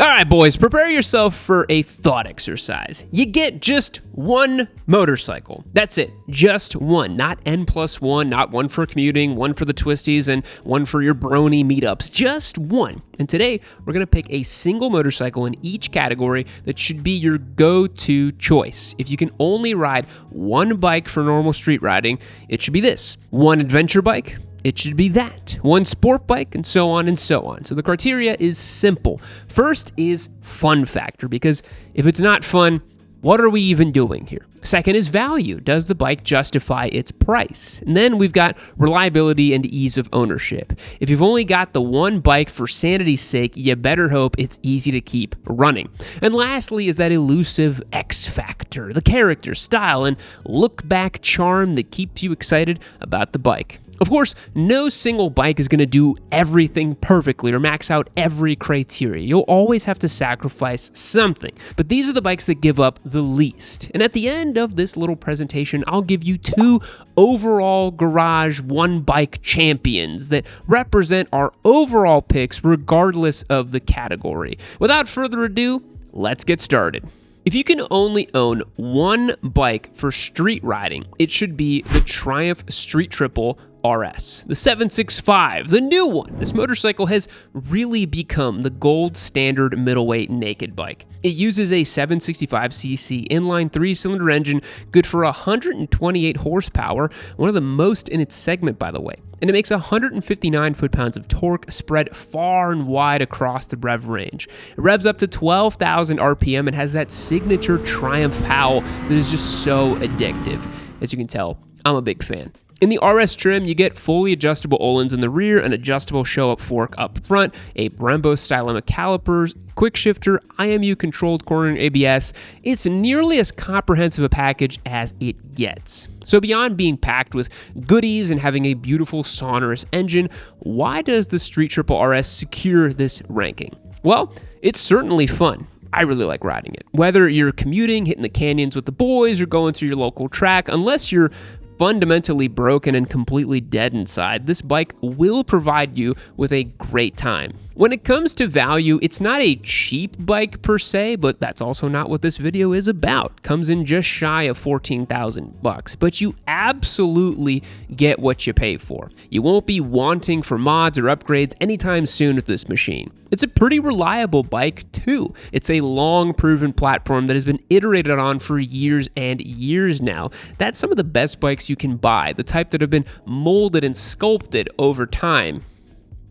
All right, boys, prepare yourself for a thought exercise. You get just one motorcycle. That's it, just one, not N+1, not one for commuting, one for the twisties, and one for your brony meetups, just one. And today, we're gonna pick a single motorcycle in each category that should be your go-to choice. If you can only ride one bike for normal street riding, it should be this. One adventure bike, it should be that. One sport bike, and so on and so on. So the criteria is simple. First is fun factor, because if it's not fun, what are we even doing here? Second is value. Does the bike justify its price? And then we've got reliability and ease of ownership. If you've only got the one bike for sanity's sake, you better hope it's easy to keep running. And lastly is that elusive X factor, the character, style, and look-back charm that keeps you excited about the bike. Of course, no single bike is going to do everything perfectly or max out every criteria. You'll always have to sacrifice something. But these are the bikes that give up the least. And at the end of this little presentation, I'll give you two overall garage one bike champions that represent our overall picks regardless of the category. Without further ado, let's get started. If you can only own one bike for street riding, it should be the Triumph Street Triple RS, the 765, the new one. This motorcycle has really become the gold standard middleweight naked bike. It uses a 765cc inline 3-cylinder engine, good for 128 horsepower, one of the most in its segment, by the way. And it makes 159 foot-pounds of torque spread far and wide across the rev range. It revs up to 12,000 RPM and has that signature Triumph howl that is just so addictive. As you can tell, I'm a big fan. In the RS trim, you get fully adjustable Öhlins in the rear, an adjustable show-up fork up front, a Brembo-style calipers, quick shifter, IMU-controlled cornering ABS. It's nearly as comprehensive a package as it gets. So beyond being packed with goodies and having a beautiful sonorous engine, why does the Street Triple RS secure this ranking? Well, it's certainly fun. I really like riding it. Whether you're commuting, hitting the canyons with the boys, or going through your local track, unless you're fundamentally broken and completely dead inside, this bike will provide you with a great time. When it comes to value, it's not a cheap bike per se, but that's also not what this video is about. Comes in just shy of $14,000, but you absolutely get what you pay for. You won't be wanting for mods or upgrades anytime soon with this machine. It's a pretty reliable bike too. It's a long proven platform that has been iterated on for years and years now. That's some of the best bikes you can buy, the type that have been molded and sculpted over time.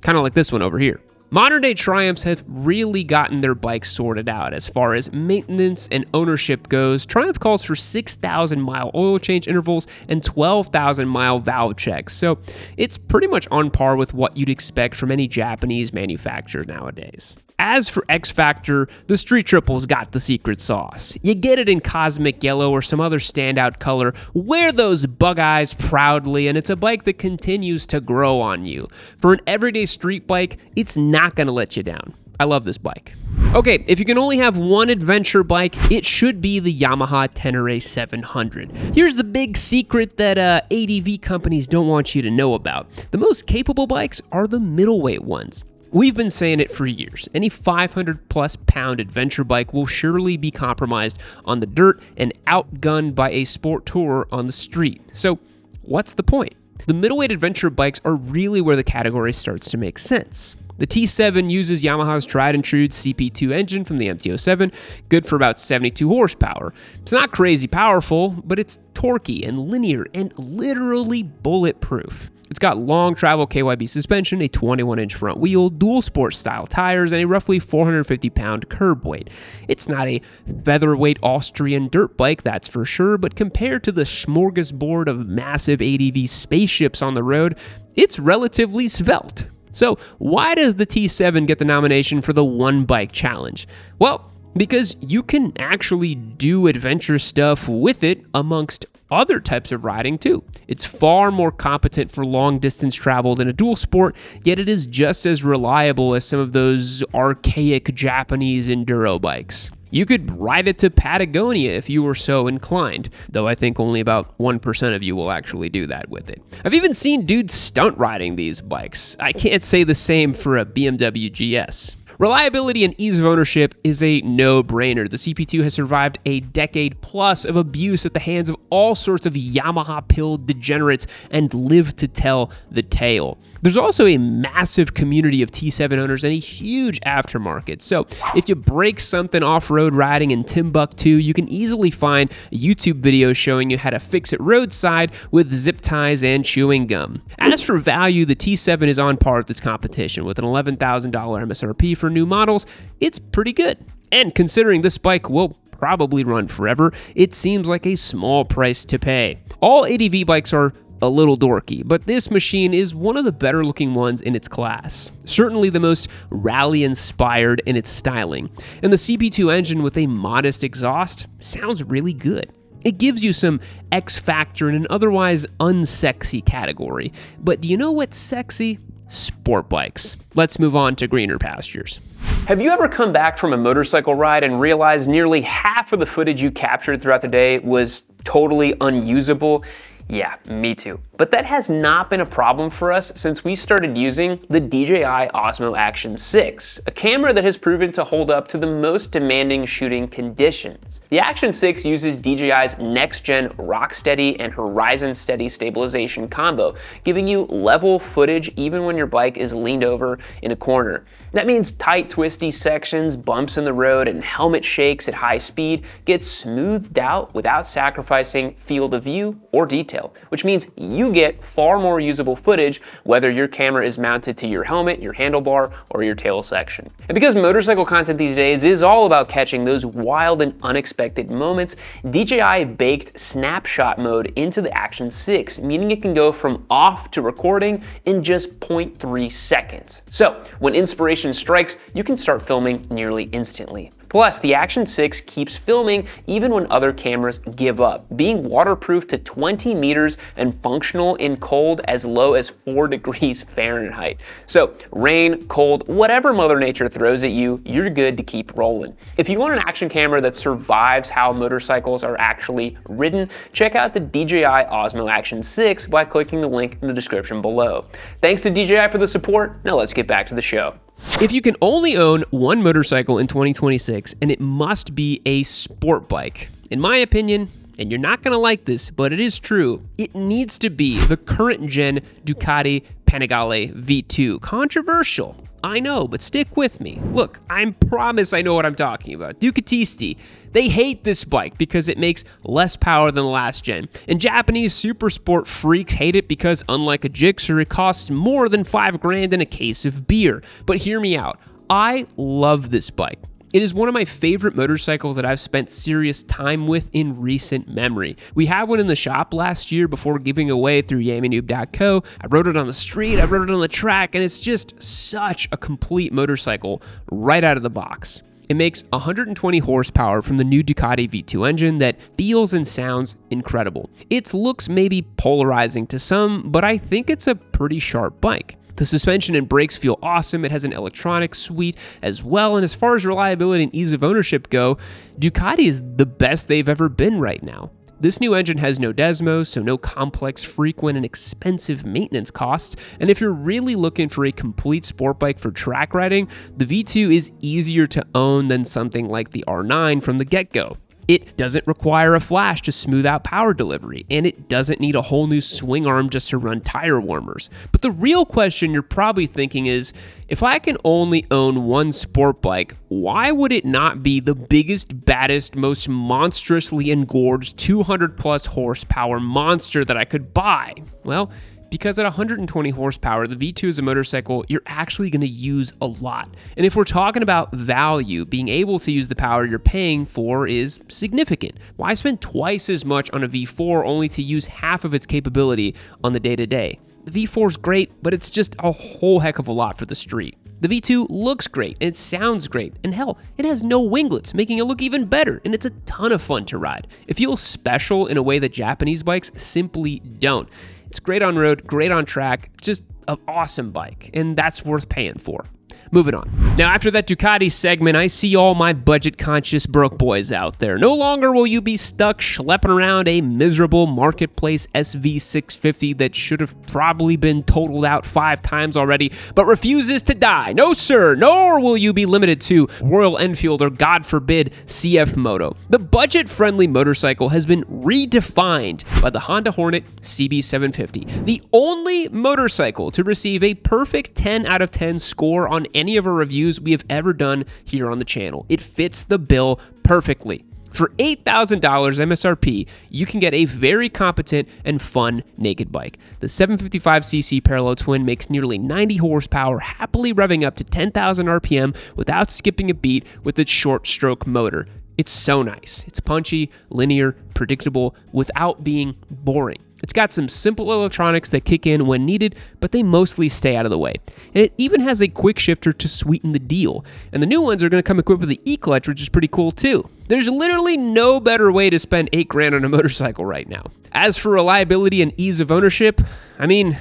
Kind of like this one over here. Modern day Triumphs have really gotten their bikes sorted out as far as maintenance and ownership goes. Triumph calls for 6,000 mile oil change intervals and 12,000 mile valve checks. So it's pretty much on par with what you'd expect from any Japanese manufacturer nowadays. As for X Factor, the Street Triple's got the secret sauce. You get it in cosmic yellow or some other standout color. Wear those bug eyes proudly, and it's a bike that continues to grow on you. For an everyday street bike, it's not gonna let you down. I love this bike. Okay, if you can only have one adventure bike, it should be the Yamaha Tenere 700. Here's the big secret that ADV companies don't want you to know about. The most capable bikes are the middleweight ones. We've been saying it for years. Any 500-plus pound adventure bike will surely be compromised on the dirt and outgunned by a sport tourer on the street. So what's the point? The middleweight adventure bikes are really where the category starts to make sense. The T7 uses Yamaha's tried and true CP2 engine from the MT-07, good for about 72 horsepower. It's not crazy powerful, but it's torquey and linear and literally bulletproof. It's got long travel KYB suspension, a 21-inch front wheel, dual sport style tires, and a roughly 450-pound curb weight. It's not a featherweight Austrian dirt bike, that's for sure, but compared to the smorgasbord of massive ADV spaceships on the road, it's relatively svelte. So why does the T7 get the nomination for the One Bike Challenge? Well, because you can actually do adventure stuff with it amongst other types of riding too. It's far more competent for long distance travel than a dual sport, yet it is just as reliable as some of those archaic Japanese enduro bikes. You could ride it to Patagonia if you were so inclined, though I think only about 1% of you will actually do that with it. I've even seen dudes stunt riding these bikes. I can't say the same for a BMW GS. Reliability and ease of ownership is a no-brainer. The CP2 has survived a decade plus of abuse at the hands of all sorts of Yamaha-pilled degenerates and lived to tell the tale. There's also a massive community of T7 owners and a huge aftermarket. So if you break something off-road riding in Timbuktu, you can easily find a YouTube video showing you how to fix it roadside with zip ties and chewing gum. As for value, the T7 is on par with its competition. With an $11,000 MSRP for new models, it's pretty good. And considering this bike will probably run forever, it seems like a small price to pay. All ADV bikes are a little dorky, but this machine is one of the better looking ones in its class. Certainly the most rally-inspired in its styling. And the CP2 engine with a modest exhaust sounds really good. It gives you some X factor in an otherwise unsexy category. But do you know what's sexy? Sport bikes. Let's move on to greener pastures. Have you ever come back from a motorcycle ride and realized nearly half of the footage you captured throughout the day was totally unusable? Yeah, me too. But that has not been a problem for us since we started using the DJI Osmo Action 6, a camera that has proven to hold up to the most demanding shooting conditions. The Action 6 uses DJI's next-gen Rocksteady and Horizon Steady stabilization combo, giving you level footage even when your bike is leaned over in a corner. That means tight, twisty sections, bumps in the road, and helmet shakes at high speed get smoothed out without sacrificing field of view or detail, which means you get far more usable footage whether your camera is mounted to your helmet, your handlebar, or your tail section. And because motorcycle content these days is all about catching those wild and unexpected moments, DJI baked snapshot mode into the Action 6, meaning it can go from off to recording in just 0.3 seconds. So when inspiration strikes, you can start filming nearly instantly. Plus, the Action 6 keeps filming even when other cameras give up, being waterproof to 20 meters and functional in cold as low as 4 degrees Fahrenheit. So rain, cold, whatever Mother Nature throws at you, you're good to keep rolling. If you want an action camera that survives how motorcycles are actually ridden, check out the DJI Osmo Action 6 by clicking the link in the description below. Thanks to DJI for the support. Now let's get back to the show. If you can only own one motorcycle in 2026, and it must be a sport bike, in my opinion, and you're not going to like this, but it is true, it needs to be the current gen Ducati Panigale V2. Controversial, I know, but stick with me. Look, I promise I know what I'm talking about. Ducatisti, they hate this bike because it makes less power than the last gen. And Japanese super sport freaks hate it because, unlike a Gixxer, it costs more than $5,000 in a case of beer. But hear me out. I love this bike. It is one of my favorite motorcycles that I've spent serious time with in recent memory. We had one in the shop last year before giving away through yammynoob.co. I rode it on the street, I rode it on the track, and it's just such a complete motorcycle right out of the box. It makes 120 horsepower from the new Ducati V2 engine that feels and sounds incredible. Its looks may be polarizing to some, but I think it's a pretty sharp bike. The suspension and brakes feel awesome. It has an electronics suite as well, and as far as reliability and ease of ownership go, Ducati is the best they've ever been right now. This new engine has no Desmo, so no complex, frequent, and expensive maintenance costs. And if you're really looking for a complete sport bike for track riding, the V2 is easier to own than something like the R9 from the get-go. It doesn't require a flash to smooth out power delivery, and it doesn't need a whole new swing arm just to run tire warmers. But the real question you're probably thinking is, if I can only own one sport bike, why would it not be the biggest, baddest, most monstrously engorged 200 plus horsepower monster that I could buy? Well, because at 120 horsepower, the V2 is a motorcycle you're actually going to use a lot. And if we're talking about value, being able to use the power you're paying for is significant. Why spend twice as much on a V4 only to use half of its capability on the day-to-day? The V4 is great, but it's just a whole heck of a lot for the street. The V2 looks great, and it sounds great, and hell, it has no winglets, making it look even better, and it's a ton of fun to ride. It feels special in a way that Japanese bikes simply don't. It's great on road, great on track, just an awesome bike, and that's worth paying for. Moving on. Now, after that Ducati segment, I see all my budget-conscious broke boys out there. No longer will you be stuck schlepping around a miserable marketplace SV650 that should have probably been totaled out 5 times already, but refuses to die. No, sir, nor will you be limited to Royal Enfield or, God forbid, CF Moto. The budget-friendly motorcycle has been redefined by the Honda Hornet CB750, the only motorcycle to receive a perfect 10 out of 10 score on any of our reviews we have ever done here on the channel. It fits the bill perfectly. For $8,000 MSRP, you can get a very competent and fun naked bike. The 755cc parallel twin makes nearly 90 horsepower, happily revving up to 10,000 RPM without skipping a beat with its short stroke motor. It's so nice. It's punchy, linear, predictable, without being boring. It's got some simple electronics that kick in when needed, but they mostly stay out of the way. And it even has a quick shifter to sweeten the deal. And the new ones are going to come equipped with the E-clutch, which is pretty cool too. There's literally no better way to spend $8,000 on a motorcycle right now. As for reliability and ease of ownership, I mean,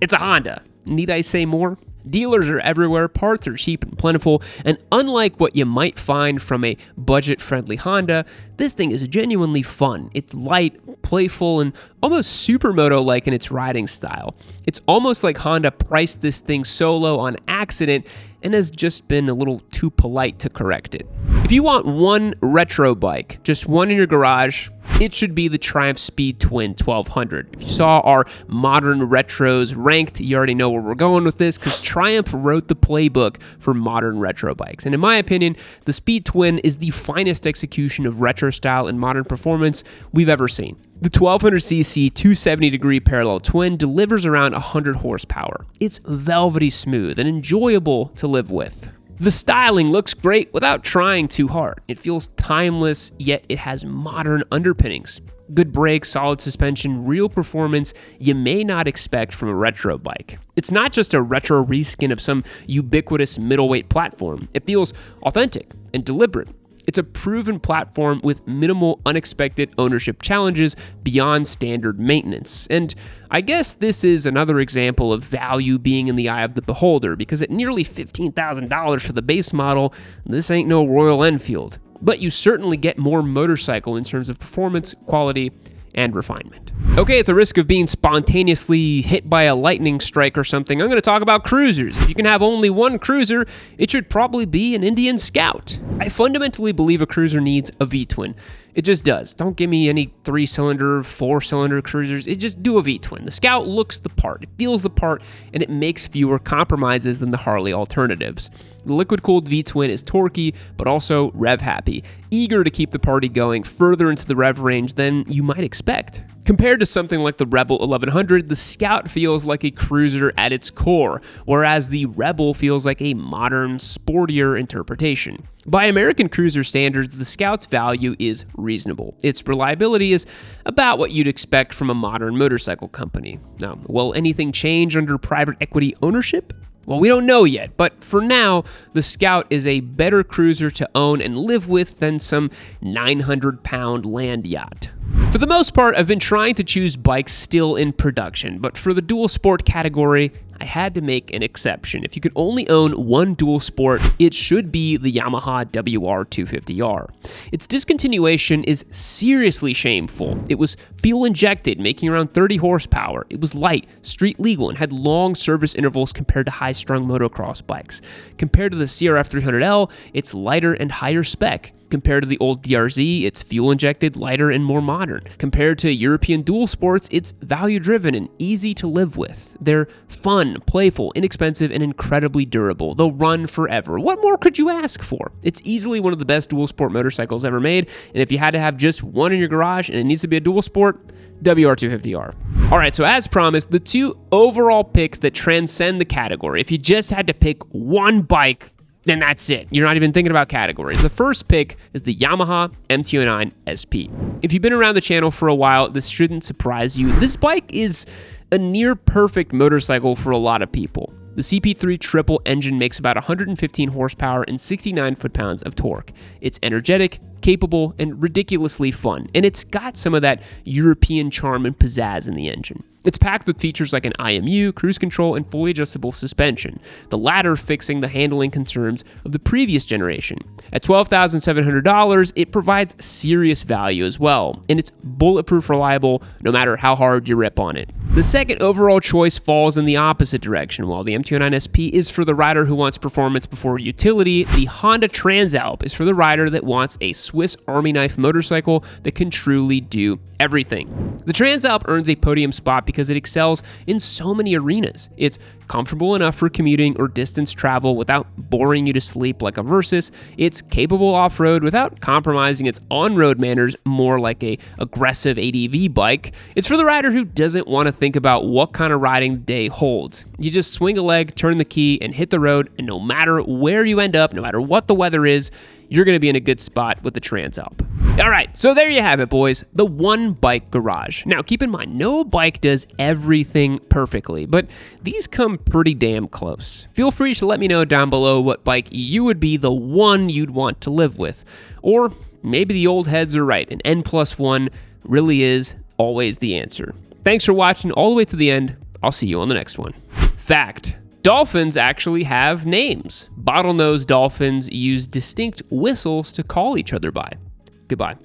it's a Honda. Need I say more? Dealers are everywhere, parts are cheap and plentiful, and unlike what you might find from a budget-friendly Honda, this thing is genuinely fun. It's light, playful, and almost supermoto-like in its riding style. It's almost like Honda priced this thing so low on accident and has just been a little too polite to correct it. If you want one retro bike, just one in your garage, it should be the Triumph Speed Twin 1200. If you saw our modern retros ranked, you already know where we're going with this because Triumph wrote the playbook for modern retro bikes. And in my opinion, the Speed Twin is the finest execution of retro style and modern performance we've ever seen. The 1200cc 270-degree parallel twin delivers around 100 horsepower. It's velvety smooth and enjoyable to live with. The styling looks great without trying too hard. It feels timeless, yet it has modern underpinnings. Good brakes, solid suspension, real performance you may not expect from a retro bike. It's not just a retro reskin of some ubiquitous middleweight platform. It feels authentic and deliberate. It's a proven platform with minimal unexpected ownership challenges beyond standard maintenance. And I guess this is another example of value being in the eye of the beholder, because at nearly $15,000 for the base model, this ain't no Royal Enfield. But you certainly get more motorcycle in terms of performance, quality, and refinement. Okay, at the risk of being spontaneously hit by a lightning strike or something, I'm going to talk about cruisers. If you can have only one cruiser, it should probably be an Indian Scout. I fundamentally believe a cruiser needs a V-twin. It just does. Don't give me any 3-cylinder, 4-cylinder cruisers. It just do a V-twin. The Scout looks the part, it feels the part, and it makes fewer compromises than the Harley alternatives. The liquid-cooled V-twin is torquey, but also rev-happy, eager to keep the party going further into the rev range than you might expect. Compared to something like the Rebel 1100, the Scout feels like a cruiser at its core, whereas the Rebel feels like a modern, sportier interpretation. By American cruiser standards, the Scout's value is reasonable. Its reliability is about what you'd expect from a modern motorcycle company. Now, will anything change under private equity ownership? Well, we don't know yet, but for now, the Scout is a better cruiser to own and live with than some 900-pound land yacht. For the most part, I've been trying to choose bikes still in production, but for the dual sport category, I had to make an exception. If you could only own one dual sport, it should be the Yamaha WR250R. Its discontinuation is seriously shameful. It was fuel injected, making around 30 horsepower. It was light, street legal, and had long service intervals compared to high-strung motocross bikes. Compared to the CRF 300L, it's lighter and higher spec. Compared to the old DRZ, it's fuel-injected, lighter, and more modern. Compared to European dual sports, it's value-driven and easy to live with. They're fun, playful, inexpensive, and incredibly durable. They'll run forever. What more could you ask for? It's easily one of the best dual sport motorcycles ever made, and if you had to have just one in your garage and it needs to be a dual sport, WR250R. All right, so as promised, the two overall picks that transcend the category. If you just had to pick one bike, then that's it. You're not even thinking about categories. The first pick is the Yamaha MT-09 SP. If you've been around the channel for a while, this shouldn't surprise you. This bike is a near perfect motorcycle for a lot of people. The CP3 triple engine makes about 115 horsepower and 69 foot-pounds of torque. It's energetic, capable, and ridiculously fun, and it's got some of that European charm and pizzazz in the engine. It's packed with features like an IMU, cruise control, and fully adjustable suspension, the latter fixing the handling concerns of the previous generation. At $12,700, it provides serious value as well, and it's bulletproof reliable no matter how hard you rip on it. The second overall choice falls in the opposite direction. While the M209 SP is for the rider who wants performance before utility, the Honda Transalp is for the rider that wants a Swiss Army knife motorcycle that can truly do everything. The Transalp earns a podium spot because it excels in so many arenas. It's comfortable enough for commuting or distance travel without boring you to sleep like a Versys. It's capable off-road without compromising its on-road manners, more like a aggressive ADV bike. It's for the rider who doesn't want to think about what kind of riding the day holds. You just swing a leg, turn the key, and hit the road, and no matter where you end up, no matter what the weather is, you're going to be in a good spot with the Transalp. All right, so there you have it, boys. The one bike garage. Now, keep in mind, no bike does everything perfectly, but these come pretty damn close. Feel free to let me know down below what bike you would be the one you'd want to live with. Or maybe the old heads are right, and N+1 really is always the answer. Thanks for watching all the way to the end. I'll see you on the next one. Fact: dolphins actually have names. Bottlenose dolphins use distinct whistles to call each other by. Goodbye.